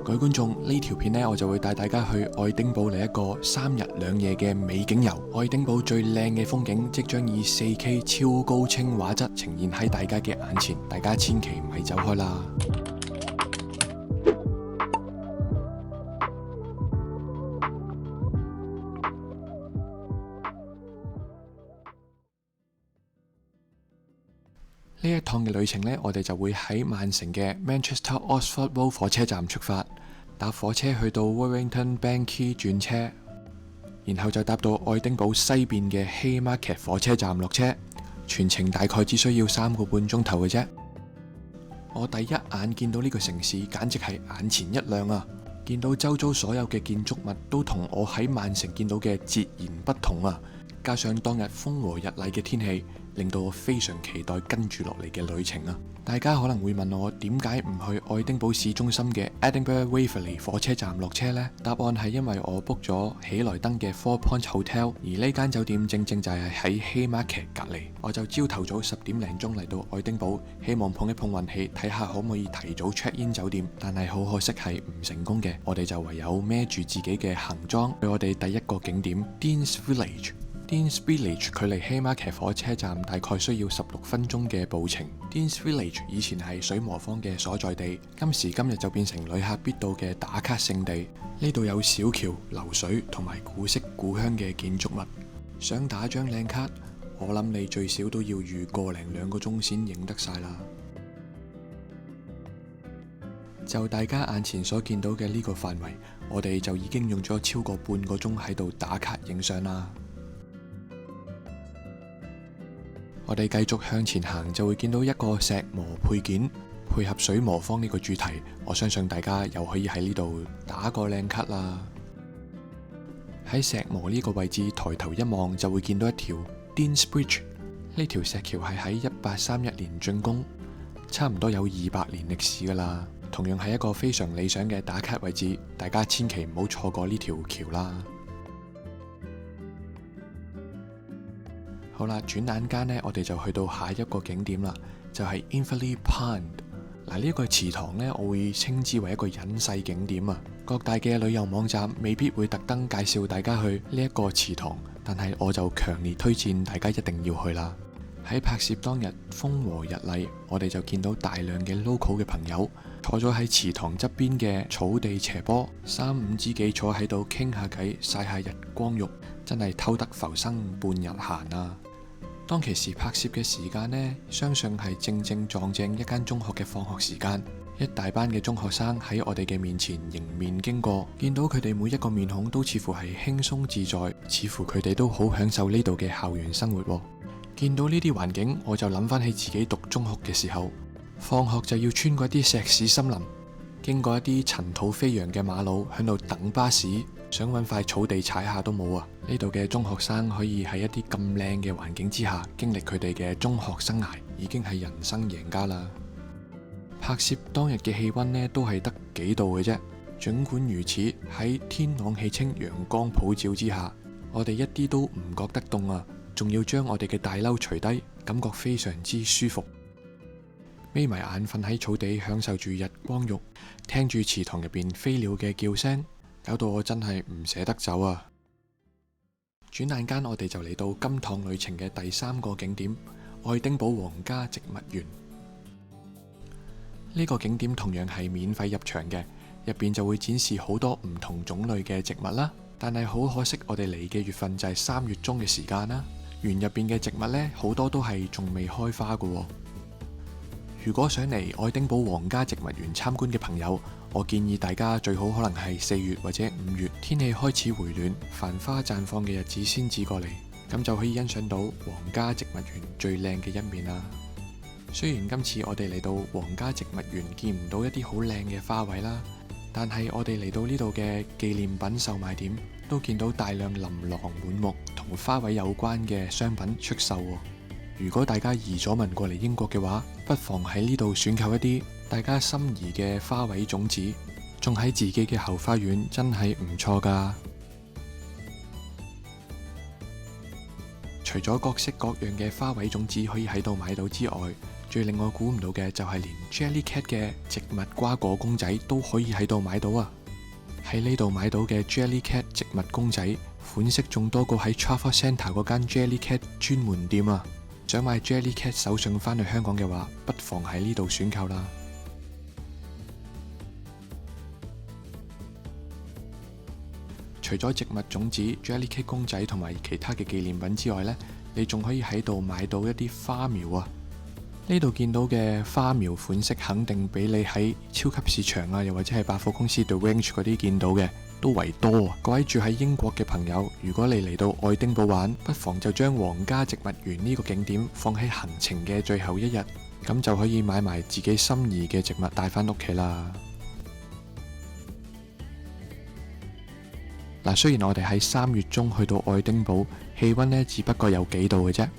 各位觀眾，呢條片呢，我就會帶大家去愛丁堡嚟一個3日2夜嘅美景遊。愛丁堡最靚嘅風景即將以 4K 超高清畫質呈現喺大家嘅眼前，大家千祈唔係走開啦！呢一趟嘅旅程呢，我哋就會喺曼城嘅 Manchester Oxford Road 火車站出發，搭火車去到 Warrington Bank Quay 轉車，然後就搭到愛丁堡西邊嘅 Haymarket 火車站落車，全程大概只需要3個半鐘頭嘅啫。我第一眼見到呢個城市，簡直係眼前一亮啊！見到周遭所有嘅建築物都同我喺曼城見到嘅截然不同啊！加上當日風和日麗嘅天氣，令到我非常期待跟住落嚟嘅旅程啊！大家可能會問我點解唔去愛丁堡市中心嘅 Edinburgh Waverley 火車站落車呢？答案係因為我 book 咗喜來登嘅 Four Points Hotel， 而呢間酒店正正就係喺 Haymarket 隔離。我就朝頭早10點零鐘嚟到愛丁堡，希望碰一碰運氣，睇下可唔可以提早 check in 酒店。但係好可惜係唔成功嘅，我哋就唯有孭住自己嘅行裝去我哋第一個景點 Deans Village。Deans Village 距離 Haymarket 火車站大概需要16分鐘嘅步程。Deans Village 以前係水磨坊嘅所在地，今時今日就變成旅客必到嘅打卡勝地。呢度有小橋流水同埋古色古香嘅建築物。想打張靚卡，我諗你最少都要預個零2個鐘先影得晒啦。就大家眼前所見到嘅呢個範圍，我哋就已經用咗超過半個鐘喺度打卡影相啦。我哋繼續向前行，就會見到一個石磨配件，配合水磨坊呢個主題，我相信大家又可以喺呢度打個靚卡啦。喺石磨呢個位置抬頭一望，就會見到一條 Deans Bridge。呢條石橋係喺1831年竣工，差唔多有200年歷史噶啦。同樣係一個非常理想嘅打卡位置，大家千祈唔好錯過呢條橋啦。好啦，轉眼間呢，我哋就去到下一個景點啦，就係 Inverleigh Pond。嗱，呢個祠堂呢，我會稱之為一個隱世景點啊。各大嘅旅遊網站未必會特登介紹大家去呢一個祠堂，但係我就強烈推薦大家一定要去啦。喺拍攝當日風和日麗，我哋就見到大量嘅 local 嘅朋友坐咗喺祠堂側邊嘅草地斜坡，3、5知己坐喺度傾下偈，曬下日光浴，真係偷得浮生半日閒啊！當其時拍攝嘅時間呢，相信係正正撞正一間中學嘅放學時間，一大班嘅中學生喺我哋嘅面前迎面經過，見到佢哋每一個面孔都似乎係輕鬆自在，似乎佢哋都好享受呢度嘅校園生活。見到呢啲環境，我就諗翻起自己讀中學嘅時候，放學就要穿過一啲石屎森林，經過一啲塵土飛揚嘅馬路，喺度等巴士，想揾塊草地踩下都冇啊！呢度嘅中學生可以喺一啲咁靚嘅環境之下經歷佢哋嘅中學生涯，已經係人生贏家啦。拍攝當日嘅氣溫呢都係得幾度嘅啫，儘管如此，喺天朗氣清、陽光普照之下，我哋一啲都唔覺得凍啊！仲要將我哋嘅大褸除低，感覺非常之舒服。眯埋眼瞓喺草地，享受住日光浴，聽住祠堂入邊飛鳥嘅叫聲，搞到我真係唔捨得走啊！轉眼間，我哋就嚟到今趟旅程嘅第3個景點——愛丁堡皇家植物園。呢個景點同樣係免費入場嘅，入邊就會展示好多唔同種類嘅植物啦。但係好可惜，我哋嚟嘅月份就係3月中嘅時間啦。園入邊嘅植物呢，好多都係仲未開花㗎。如果想嚟愛丁堡皇家植物園參觀嘅朋友，我建議大家最好可能係4月或者5月，天氣開始回暖、繁花綻放嘅日子先至過嚟，咁就可以欣賞到皇家植物園最靚嘅一面啦。雖然今次我哋嚟到皇家植物園見唔到一啲好靚嘅花卉啦，但係我哋嚟到呢度嘅紀念品售賣點，都見到大量琳琅滿目同花卉有關嘅商品出售喎。如果大家移咗民過嚟英國嘅話，不妨喺呢度選購一啲大家心儀嘅花卉種子，種喺自己嘅後花園，真係唔錯㗎。除咗各式各樣嘅花卉種子可以喺度買到之外，最令我估唔到嘅就係連 Jellycat 嘅植物瓜果公仔都可以喺度買到啊！喺呢度買到嘅 Jellycat 植物公仔款式仲多過喺 Trafford Centre 嗰間 Jellycat 專門店啊！想買 Jellycat 手信返去香港嘅話，不妨喺呢度選購啦。除咗植物種子、Jellycat 公仔同埋其他嘅紀念品之外呢，你仲可以喺度買到一啲花苗啊！呢度見到嘅花苗款式肯定比你喺超級市場啊，又或者係百貨公司 The Range 嗰啲見到嘅都為多啊！各位住喺英國嘅朋友，如果你嚟到愛丁堡玩，不妨就將皇家植物園呢個景點放喺行程嘅最後一日，咁就可以買埋自己心儀嘅植物帶返屋企啦。嗱，雖然我哋喺3月中去到愛丁堡，氣溫呢只不過有幾度嘅啫。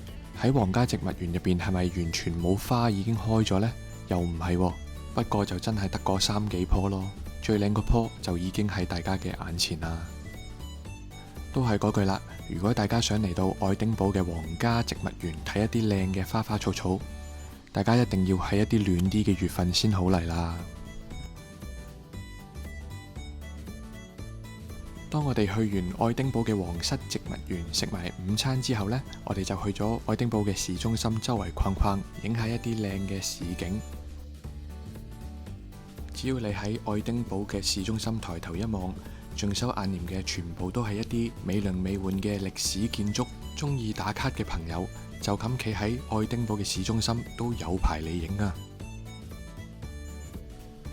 喺皇家植物園入邊係咪完全冇花已經開咗呢？又唔係喎，不過就真係得個3幾棵咯。最靚個棵就已經喺大家嘅眼前啦。都係嗰句啦，如果大家想嚟到愛丁堡嘅皇家植物園睇一啲靚嘅花花草草，大家一定要喺一啲暖啲嘅月份先好嚟啦。當我哋去完愛丁堡嘅皇室植物園食埋午餐之後呢，我哋就去咗愛丁堡嘅市中心周圍逛逛，影下一啲靚嘅市景。只要你喺愛丁堡嘅市中心抬頭一望，盡收眼簾嘅全部都係一啲美輪美奐嘅歷史建築。中意打卡嘅朋友就咁企喺愛丁堡嘅市中心都有排你影啊！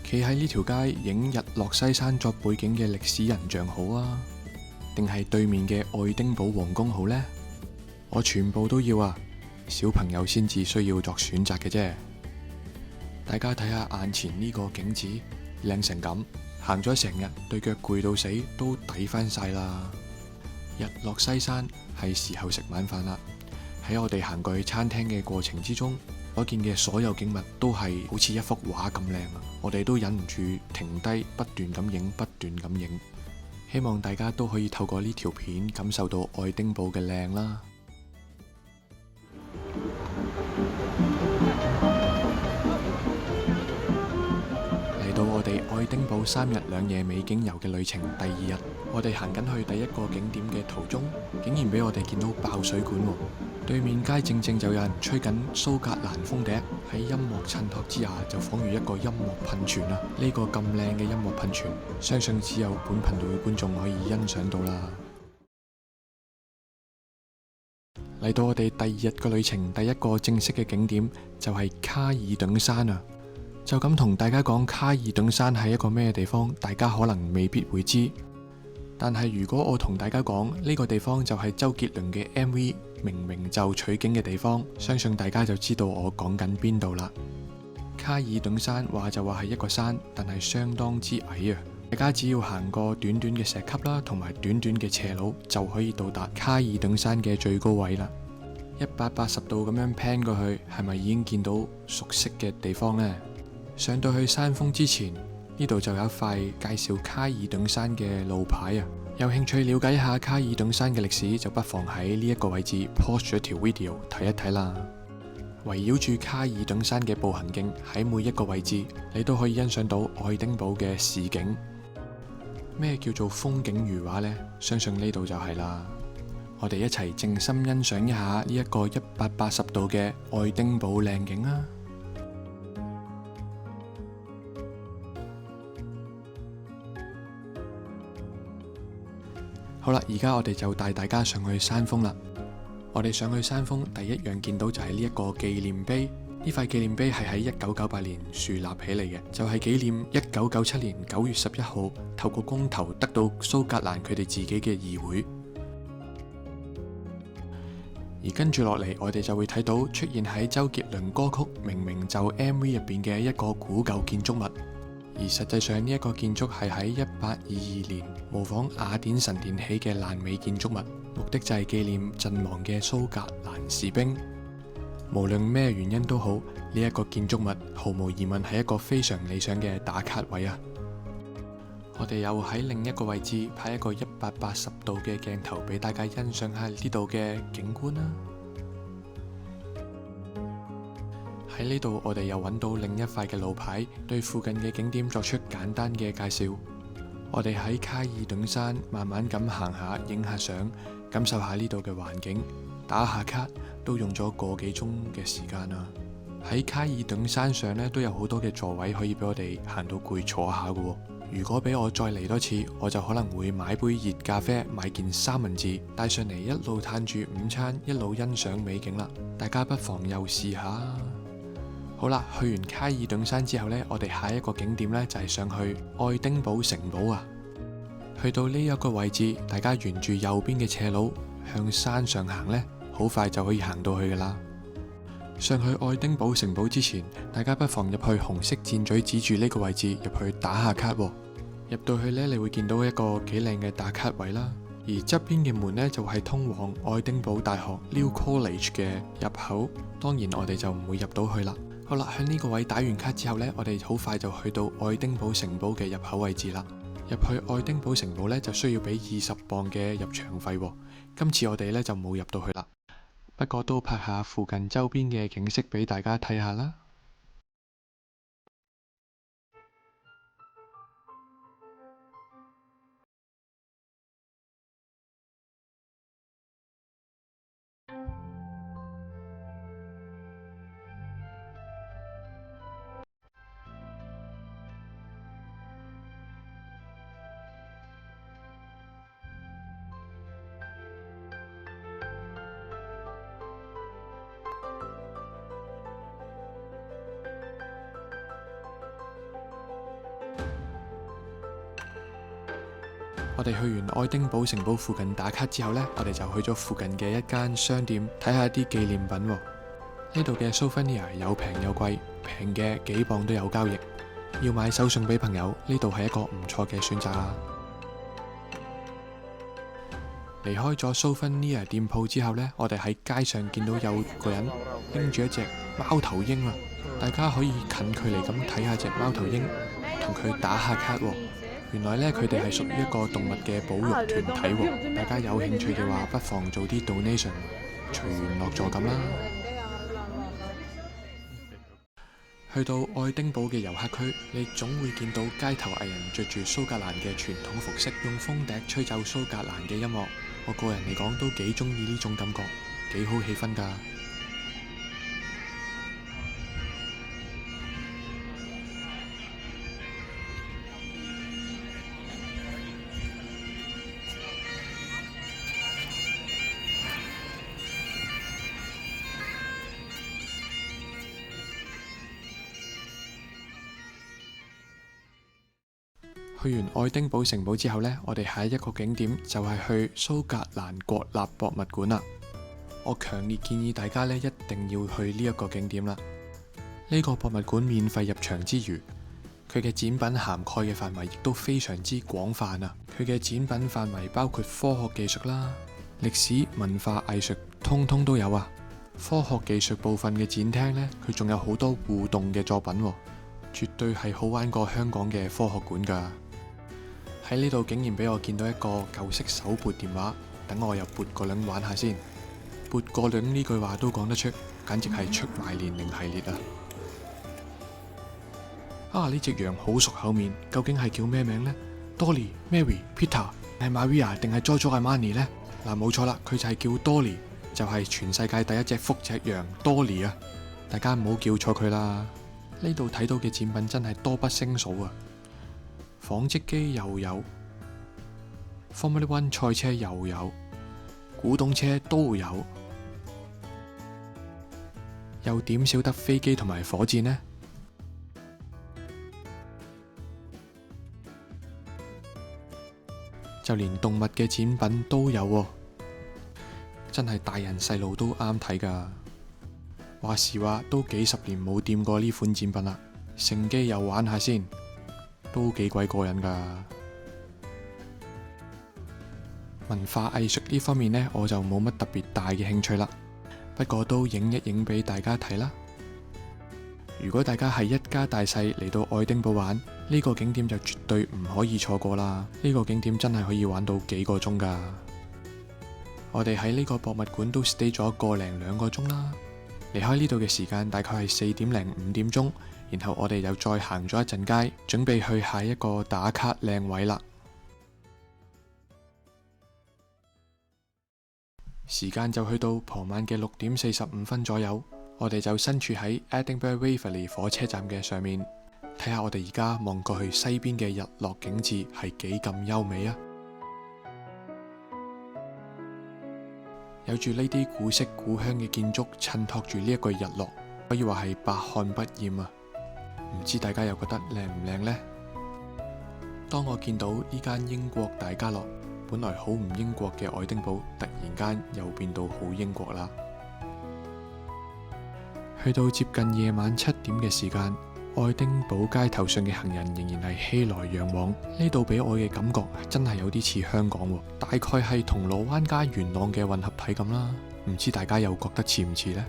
企喺呢條街影日落西山作背景嘅歷史人像好啊，定係對面嘅愛丁堡皇宮好呢？我全部都要啊！小朋友先至需要作選擇嘅啫。大家睇下眼前呢個景致，靚成咁，行咗成日，對腳攰到死都抵返晒啦！日落西山，係時候食晚飯啦。喺我哋行過去餐廳嘅過程之中，所見嘅所有景物都係好似一幅畫咁靚啊！我哋都忍唔住停低，不斷咁影，不斷咁影。希望大家都可以透過呢條片感受到愛丁堡嘅靚啦。嚟到我哋愛丁堡3日2夜美景遊嘅旅程第2日，我哋行緊去第一個景點嘅途中，竟然俾我哋見到爆水管喎！對面街正正就有人吹緊蘇格蘭風笛，喺音樂襯托之下，就仿如一個音樂噴泉啦！呢個咁靚嘅音樂噴泉，相信只有本頻道嘅觀眾可以欣賞到啦。嚟到我哋第2日嘅旅程，第一個正式嘅景點就係卡爾頓山啊！就咁同大家講卡爾頓山係一個咩地方，大家可能未必會知。但係如果我同大家講呢個地方就係周杰倫嘅 MV 明明就取景嘅地方，相信大家就知道我講緊邊度啦。卡爾頓山話就話係一個山，但係相當之矮啊！大家只要行過短短嘅石級啦，同埋短短嘅斜路，就可以到達卡爾頓山嘅最高位啦。180度咁樣 pan 過去，係咪已經見到熟悉嘅地方呢？上到去山峰之前，呢度就有一塊介紹卡爾頓山嘅路牌啊！有興趣了解一下卡爾頓山嘅歷史，就不妨喺呢一個位置 pause 咗條 video 睇一睇啦。圍繞住卡爾頓山嘅步行徑，喺每一個位置，你都可以欣賞到愛丁堡嘅市景。咩叫做風景如畫呢？相信呢度就係啦。我哋一齊靜心欣賞一下呢一個180度嘅愛丁堡靚景啊！好啦，而家我哋就帶大家上去山峰啦。我哋上去山峰，第一樣見到就係呢一個紀念碑。呢塊紀念碑係喺1998年樹立起嚟嘅，就係紀念1997年9月11號透過公投得到蘇格蘭佢哋自己嘅議會。而跟住落嚟，我哋就會睇到出現喺周杰倫歌曲《明明就》MV 入邊嘅一個古舊建築物。而實際上呢一個建築係喺1822年模仿雅典神殿起嘅爛尾建築物，目的就係紀念陣亡嘅蘇格蘭士兵。無論咩原因都好，呢一個建築物毫無疑問係一個非常理想嘅打卡位啊！我哋又喺另一個位置拍一個180度嘅鏡頭俾大家欣賞下呢度嘅景觀啦。喺呢度我哋又揾到另一塊嘅路牌，對附近嘅景點作出簡單嘅介紹。我哋喺卡爾頓山慢慢咁行下，影下相，感受下呢度嘅環境，打下卡，都用咗個幾鐘嘅時間啦。喺卡爾頓山上呢，都有好多嘅座位可以俾我哋行到攰坐下嘅。如果俾我再嚟多次，我就可能會買杯熱咖啡，買件三文治帶上嚟，一路嘆住午餐，一路欣賞美景啦。大家不妨又試下。好啦，去完卡爾頓山之後呢，我哋下一個景點呢，就係上去愛丁堡城堡啊。去到呢一個位置，大家沿住右邊嘅斜路向山上行呢，好快就可以行到去噶啦。上去愛丁堡城堡之前，大家不妨入去紅色箭嘴指住呢個位置入去打下卡喎。入到去呢，你會見到一個幾靚嘅打卡位啦。而側邊嘅門呢，就係通往愛丁堡大學 New College 嘅入口。當然我哋就唔會入到去啦。好啦，喺呢個位打完卡之後呢，我哋好快就去到愛丁堡城堡嘅入口位置啦。入去愛丁堡城堡呢，就需要俾20磅嘅入場費喎。今次我哋呢，就冇入到去啦。不過都拍下附近周邊嘅景色俾大家睇下啦。我哋去完愛丁堡城堡附近打卡之後呢，我哋就去咗附近嘅一間商店睇下啲紀念品喎。呢度嘅 souvenir 有平有貴，平嘅幾磅都有交易。要買手信俾朋友，呢度係一個唔錯嘅選擇啊。離開咗 souvenir 店鋪之後呢，我哋喺街上見到有個人拎住一隻貓頭鷹啊，大家可以近距離咁睇下隻貓頭鷹，同佢打下卡喎。原來呢，佢哋係屬於一個動物嘅保育團體喎。大家有興趣嘅話，不妨做啲 donation， 隨緣樂助咁啦。去到愛丁堡嘅遊客區，你總會見到街頭藝人着住蘇格蘭嘅傳統服飾，用風笛吹奏蘇格蘭嘅音樂。我個人嚟講都幾中意呢種感覺，幾好氣氛㗎。去完愛丁堡城堡之後呢，我哋下一個景點就係去蘇格蘭國立博物館啦。我強烈建議大家呢，一定要去呢一個景點啦。呢個博物館免費入場之餘，佢嘅展品涵蓋嘅範圍亦都非常之廣泛啊。佢嘅展品範圍包括科學技術啦、歷史、文化、藝術，通通都有啊。科學技術部分嘅展廳呢，佢仲有好多互動嘅作品喎，絕對係好玩過香港嘅科學館㗎。喺呢度竟然俾我見到一個舊式手撥電話，等我又撥個輪玩下先。撥個輪呢句話都講得出，簡直係出賣年齡系列啊！呢隻羊好熟口面，究竟係叫咩名呢？ Dolly、Mary、Peter 係 Maria 定係 Giorgio Armani 呢？嗱，冇錯啦，佢就係叫 Dolly，就係全世界第一隻福隻羊 Dolly 啊！大家唔好叫錯佢啦。呢度睇到嘅展品真係多不勝數啊！紡織機又有， Formula One 賽車又有，古董車都有，又點少得飛機同埋火箭呢？就連動物嘅展品都有喎，真係大人細路都啱睇㗎。話時話都幾十年冇掂過呢款展品啦，乘機又玩下先。都幾鬼過癮㗎！文化藝術呢方面呢，我就冇乜特別大嘅興趣啦。不過都影一影俾大家睇啦。如果大家係一家大細嚟到愛丁堡玩，呢個景點就絕對唔可以錯過啦。呢個景點真係可以玩到幾個鐘㗎。我哋喺呢個博物館都 stay 咗1個零2個鐘啦。離開呢度嘅時間大概係4點零5點鐘，然後我哋又再行咗一陣街，準備去下一個打卡靚位啦。時間就去到傍晚嘅6點45分左右，我哋就身處喺 Edinburgh Waverley 火車站嘅上面，睇下我哋而家望過去西邊嘅日落景緻係幾咁優美啊！有住呢啲古色古香嘅建築襯托住呢一個日落，可以話係百看不厭啊！唔知大家又覺得靚唔靚呢？當我見到呢間英國大家樂，本來好唔英國嘅愛丁堡，突然間又變到好英國啦。去到接近夜晚7點嘅時間，愛丁堡街頭上嘅行人仍然係熙來攘往。呢度俾我嘅感覺真係有啲似香港喎，大概係銅鑼灣加元朗嘅混合體咁啦。唔知大家又覺得似唔似呢？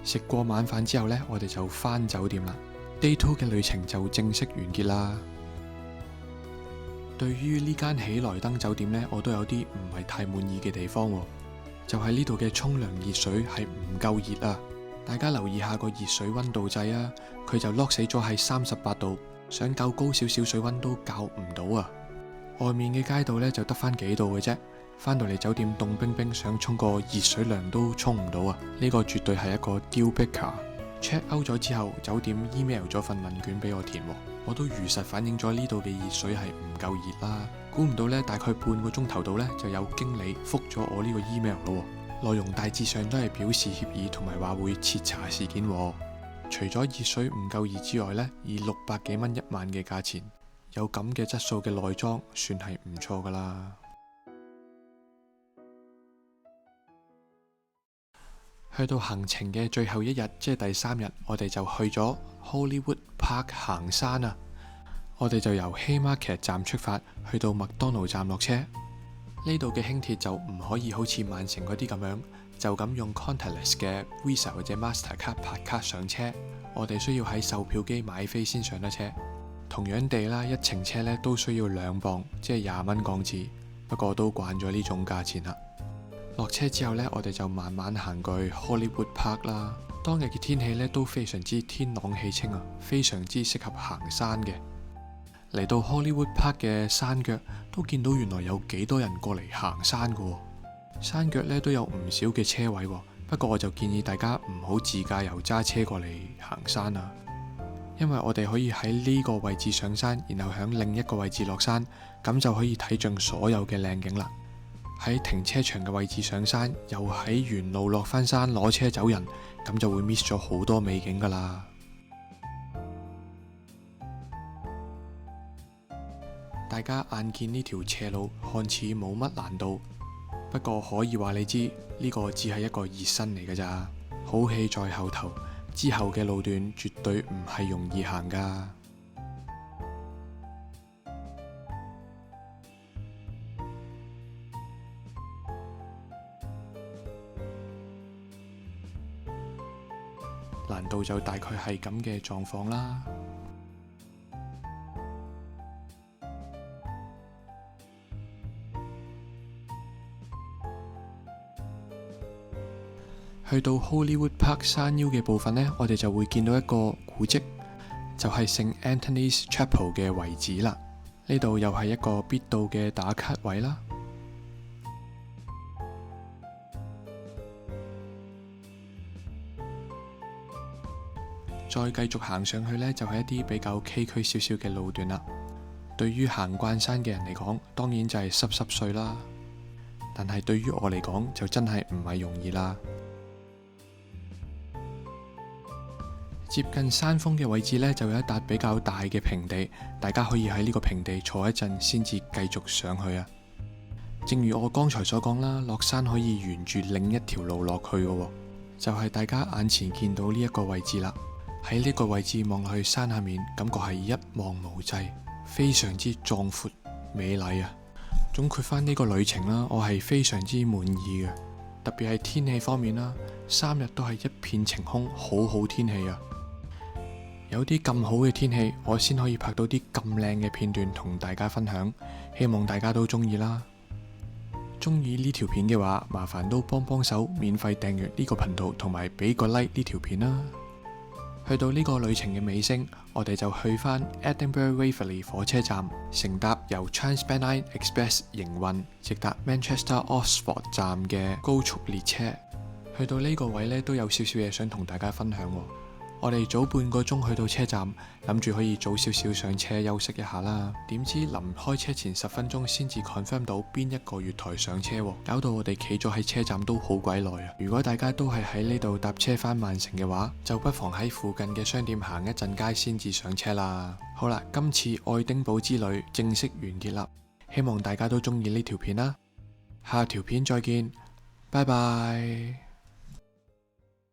食過晚飯之後呢，我哋就返酒店啦。Day 2嘅旅程就正式完結啦。對於呢間喜來登酒店呢，我都有啲唔係太滿意嘅地方喎，就係呢度嘅沖涼熱水係唔夠熱啊！大家留意下個熱水溫度計啊，佢就 lock 死咗喺38度，想較高少少水溫都較唔到啊！外面嘅街道呢，就得返幾度嘅啫，返到嚟酒店凍冰冰，想沖個熱水涼都沖唔到啊！呢個絕對係一個 deal breaker。check out 咗之後，酒店 email 咗份問卷俾我填喎，我都如實反映咗呢度嘅熱水係唔夠熱啦。估唔到呢，大概半個鐘頭度呢，就有經理覆咗我呢個 email 咯，內容大致上都係表示歉意同埋話會徹查事件喎。除咗熱水唔夠熱之外呢，以600幾蚊1晚嘅價錢，有咁嘅質素嘅內裝，算係唔錯噶啦。去到行程嘅最後一日，即係第3日，我哋就去咗 Hollywood Park 行山啊！我哋就由 Haymarket 站出發，去到麥當勞站落車。呢度嘅輕鐵就唔可以好似曼城嗰啲咁樣，就咁用 contactless 嘅 Visa 或者 Master 卡拍卡上車。我哋需要喺售票機買飛先上得車。同樣地啦，一程車呢都需要2磅，即係20蚊港紙。不過都慣咗呢種價錢啦。落車之後呢，我哋就慢慢行過去 Hollywood Park 啦。當日嘅天氣呢都非常之天朗氣清啊，非常之適合行山嘅。嚟到 Hollywood Park 嘅山腳，都見到原來有幾多人過嚟行山㗎喎。山腳呢都有唔少嘅車位喎，不過我就建議大家唔好自駕遊揸車過嚟行山啊，因為我哋可以喺呢個位置上山，然後響另一個位置落山，咁就可以睇盡所有嘅靚景啦。喺停車場嘅位置上山，又喺原路落返山攞車走人，咁就會 miss 咗好多美景噶啦。大家眼見呢條斜路看似冇乜難度，不過可以話你知，呢個只係一個熱身嚟噶咋，好戲在後頭，之後嘅路段絕對唔係容易行噶。難度就大概係咁嘅狀況啦。去到 Hollywood Park 山腰嘅部分呢，我哋就會見到一個古蹟，就係聖 Anthony's Chapel 嘅遺址啦。呢度又係一個必到嘅打卡位啦。再繼續行上去呢，就係一啲比較崎嶇少少嘅路段啦。對於行慣山嘅人嚟講，當然就係濕碎啦。但係對於我嚟講，就真係唔係容易啦。接近山峰嘅位置呢，就有一笪比較大嘅平地，大家可以喺呢個平地坐一陣，先至繼續上去啊。正如我剛才所講啦，落山可以沿住另一條路落去嘅，就係大家眼前見到呢一個位置啦。喺呢個位置望落去山下面，感覺係一望無際，非常之壯闊美麗啊！總括翻呢個旅程啦，我係非常之滿意嘅，特別係天氣方面啦，3日都係一片晴空，好好天氣啊！有啲咁好嘅天氣，我先可以拍到啲咁靚嘅片段同大家分享，希望大家都中意啦。中意呢條片嘅話，麻煩都幫手免費訂閱呢個頻道，同埋俾個 like 呢條片啦。去到呢個旅程嘅尾聲，我哋就去返 Edinburgh Waverley 火車站，乘搭由 TransPennine Express 營運，直達 Manchester Oxford 站嘅高速列車。去到呢個位呢，都有少少嘢想同大家分享喎。我哋早半個鐘去到車站，諗住可以早少少上車休息一下啦。點知臨開車前10分鐘先至 confirm 到邊一個月台上車喎，搞到我哋企咗喺車站都好鬼耐啊！如果大家都係喺呢度搭車返曼城嘅話，就不妨喺附近嘅商店行一陣街先至上車啦。好啦，今次愛丁堡之旅正式完結啦，希望大家都中意呢條片啦。下條片再見，拜拜。